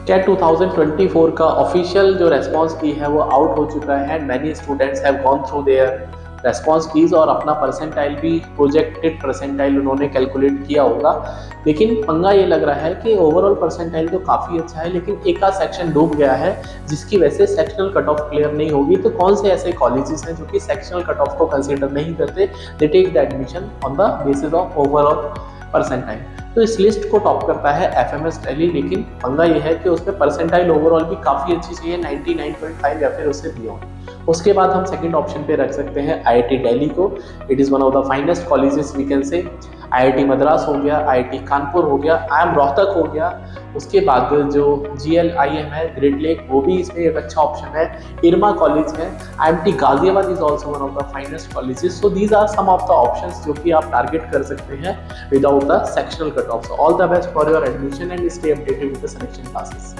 Cat 2024 का official जो response की है वो आउट हो चुका है and many students have gone through their response keys और अपना परसेंटाइल भी प्रोजेक्टेड परसेंटाइल उन्होंने कैलकुलेट किया होगा। लेकिन पंगा ये लग रहा है कि ओवरऑल परसेंटाइल तो काफ़ी अच्छा है, लेकिन एक आध सेक्शन डूब गया है जिसकी वजह से सेक्शनल कट ऑफ क्लियर नहीं होगी। तो कौन से ऐसे कॉलेजेस हैं जो कि सेक्शनल कट ऑफ को कंसिडर नहीं करते, they take the admission on the basis of overall percentile. तो इस लिस्ट को टॉप करता है एफएमएस दिल्ली, लेकिन पंगा ये है कि उसमें परसेंटाइल ओवरऑल भी काफ़ी अच्छी चाहिए, 99.5 या फिर उससे बियॉन्ड। उसके बाद हम सेकंड ऑप्शन पे रख सकते हैं आईआईटी दिल्ली को। It is one of the finest colleges we can say. IIT Madras हो गया, आईआईटी कानपुर हो गया, आईएम रोहतक हो गया। उसके बाद जो जीएलआईएम है ग्रेट लेक, वो भी इसमें एक अच्छा ऑप्शन है। इरमा कॉलेज है, IMT Ghaziabad is also one of the finest colleges. So these are some of the options जो कि आप टारगेट कर सकते हैं without the sectional cut off. All the best for your admission and stay updated with the selection classes.